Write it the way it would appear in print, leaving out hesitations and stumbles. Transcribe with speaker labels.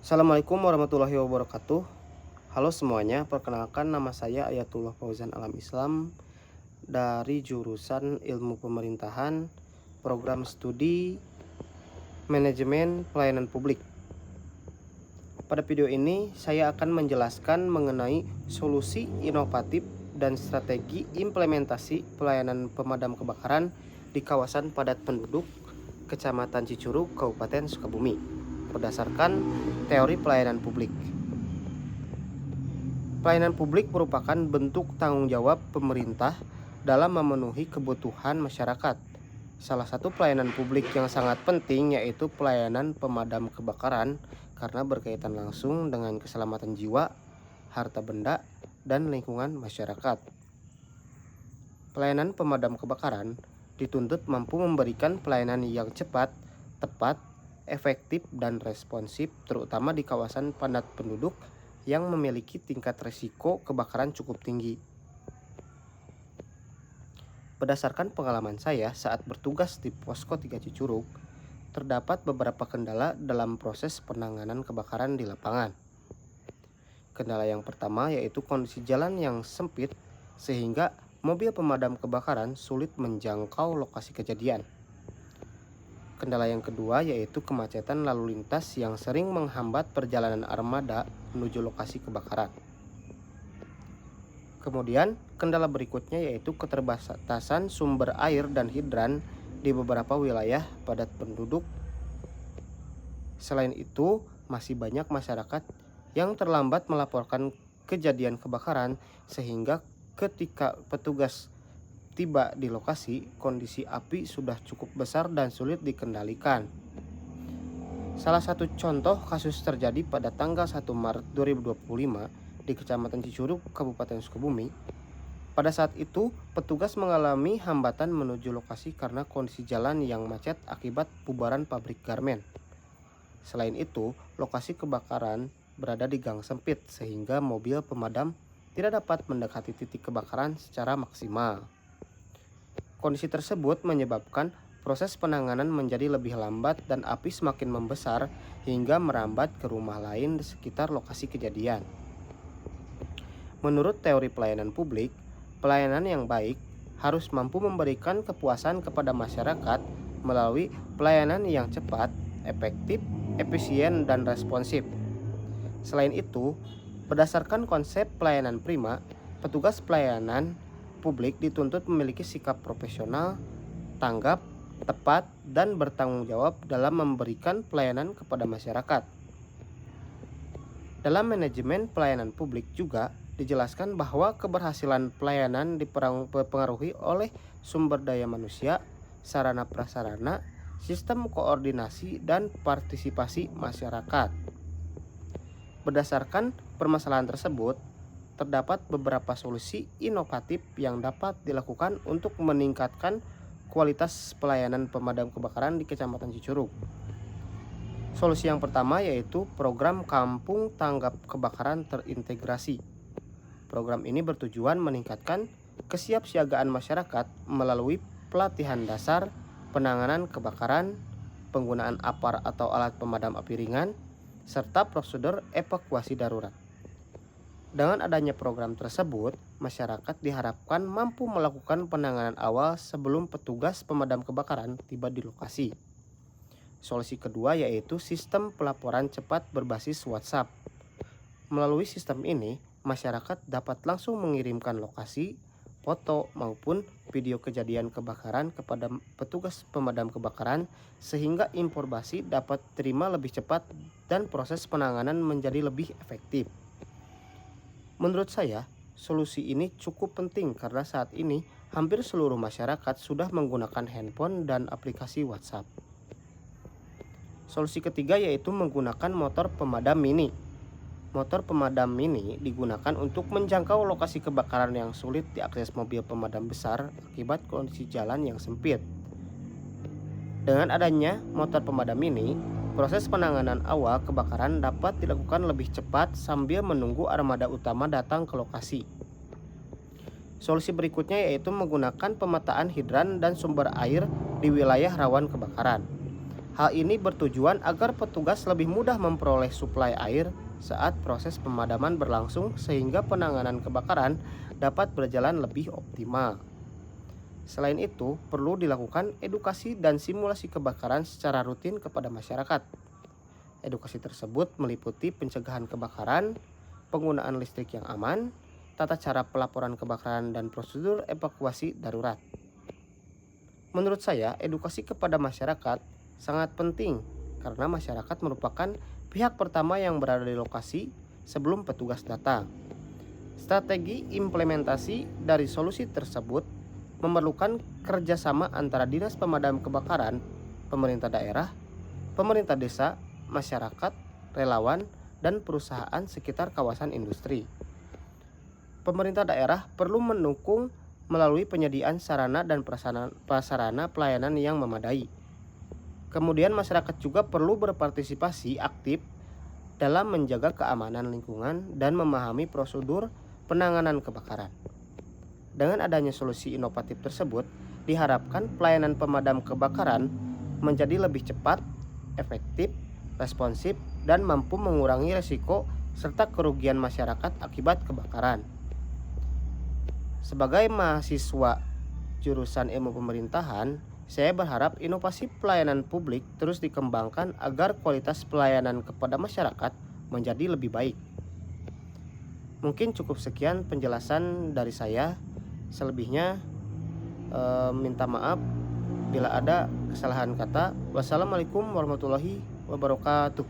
Speaker 1: Assalamualaikum warahmatullahi wabarakatuh. Halo semuanya, perkenalkan nama saya Ayatullah Fauzan Alam Islam dari jurusan Ilmu Pemerintahan, Program Studi Manajemen Pelayanan Publik. Pada video ini saya akan menjelaskan mengenai solusi inovatif dan strategi implementasi pelayanan pemadam kebakaran di kawasan padat penduduk Kecamatan Cicurug, Kabupaten Sukabumi, berdasarkan teori pelayanan publik. Pelayanan publik merupakan bentuk tanggung jawab pemerintah dalam memenuhi kebutuhan masyarakat. Salah satu pelayanan publik yang sangat penting yaitu pelayanan pemadam kebakaran karena berkaitan langsung dengan keselamatan jiwa, harta benda, dan lingkungan masyarakat. Pelayanan pemadam kebakaran dituntut mampu memberikan pelayanan yang cepat, tepat, efektif, dan responsif terutama di kawasan padat penduduk yang memiliki tingkat risiko kebakaran cukup tinggi. Berdasarkan pengalaman saya saat bertugas di Posko 3 Cicurug, terdapat beberapa kendala dalam proses penanganan kebakaran di lapangan. Kendala yang pertama yaitu kondisi jalan yang sempit sehingga mobil pemadam kebakaran sulit menjangkau lokasi kejadian. Kendala yang kedua yaitu kemacetan lalu lintas yang sering menghambat perjalanan armada menuju lokasi kebakaran. Kemudian, kendala berikutnya yaitu keterbatasan sumber air dan hidran di beberapa wilayah padat penduduk. Selain itu, masih banyak masyarakat yang terlambat melaporkan kejadian kebakaran sehingga ketika petugas tiba di lokasi, kondisi api sudah cukup besar dan sulit dikendalikan. Salah satu contoh kasus terjadi pada tanggal 1 Maret 2025 di Kecamatan Cicurug, Kabupaten Sukabumi. Pada saat itu, petugas mengalami hambatan menuju lokasi karena kondisi jalan yang macet akibat bubaran pabrik garmen. Selain itu, lokasi kebakaran berada di gang sempit sehingga mobil pemadam tidak dapat mendekati titik kebakaran secara maksimal. Kondisi tersebut menyebabkan proses penanganan menjadi lebih lambat dan api semakin membesar hingga merambat ke rumah lain di sekitar lokasi kejadian. Menurut teori pelayanan publik, pelayanan yang baik harus mampu memberikan kepuasan kepada masyarakat melalui pelayanan yang cepat, efektif, efisien, dan responsif. Selain itu, berdasarkan konsep pelayanan prima, petugas pelayanan publik dituntut memiliki sikap profesional, tanggap, tepat, dan bertanggung jawab dalam memberikan pelayanan kepada masyarakat. Dalam manajemen pelayanan publik juga dijelaskan bahwa keberhasilan pelayanan dipengaruhi oleh sumber daya manusia, sarana prasarana, sistem koordinasi, dan partisipasi masyarakat. Berdasarkan permasalahan tersebut, terdapat beberapa solusi inovatif yang dapat dilakukan untuk meningkatkan kualitas pelayanan pemadam kebakaran di Kecamatan Cicurug. Solusi yang pertama yaitu program Kampung Tanggap Kebakaran Terintegrasi. Program ini bertujuan meningkatkan kesiapsiagaan masyarakat melalui pelatihan dasar, penanganan kebakaran, penggunaan APAR atau alat pemadam api ringan, serta prosedur evakuasi darurat. Dengan adanya program tersebut, masyarakat diharapkan mampu melakukan penanganan awal sebelum petugas pemadam kebakaran tiba di lokasi. Solusi kedua yaitu sistem pelaporan cepat berbasis WhatsApp. Melalui sistem ini, masyarakat dapat langsung mengirimkan lokasi, foto maupun video kejadian kebakaran kepada petugas pemadam kebakaran sehingga informasi dapat diterima lebih cepat dan proses penanganan menjadi lebih efektif. Menurut saya, solusi ini cukup penting karena saat ini hampir seluruh masyarakat sudah menggunakan handphone dan aplikasi WhatsApp. Solusi ketiga yaitu menggunakan motor pemadam mini. Motor pemadam mini digunakan untuk menjangkau lokasi kebakaran yang sulit diakses mobil pemadam besar akibat kondisi jalan yang sempit. Dengan adanya motor pemadam mini, proses penanganan awal kebakaran dapat dilakukan lebih cepat sambil menunggu armada utama datang ke lokasi. Solusi berikutnya yaitu menggunakan pemetaan hidran dan sumber air di wilayah rawan kebakaran. Hal ini bertujuan agar petugas lebih mudah memperoleh suplai air saat proses pemadaman berlangsung sehingga penanganan kebakaran dapat berjalan lebih optimal. Selain itu, perlu dilakukan edukasi dan simulasi kebakaran secara rutin kepada masyarakat. Edukasi tersebut meliputi pencegahan kebakaran, penggunaan listrik yang aman, tata cara pelaporan kebakaran dan prosedur evakuasi darurat. Menurut saya, edukasi kepada masyarakat sangat penting karena masyarakat merupakan pihak pertama yang berada di lokasi sebelum petugas datang. Strategi implementasi dari solusi tersebut memerlukan kerjasama antara dinas pemadam kebakaran, pemerintah daerah, pemerintah desa, masyarakat, relawan, dan perusahaan sekitar kawasan industri. Pemerintah daerah perlu mendukung melalui penyediaan sarana dan prasarana pelayanan yang memadai. Kemudian masyarakat juga perlu berpartisipasi aktif dalam menjaga keamanan lingkungan dan memahami prosedur penanganan kebakaran. Dengan adanya solusi inovatif tersebut, diharapkan pelayanan pemadam kebakaran menjadi lebih cepat, efektif, responsif, dan mampu mengurangi risiko serta kerugian masyarakat akibat kebakaran. Sebagai mahasiswa jurusan ilmu pemerintahan, saya berharap inovasi pelayanan publik terus dikembangkan agar kualitas pelayanan kepada masyarakat menjadi lebih baik. Mungkin cukup sekian penjelasan dari saya. Selebihnya minta maaf bila ada kesalahan kata. Wassalamualaikum warahmatullahi wabarakatuh.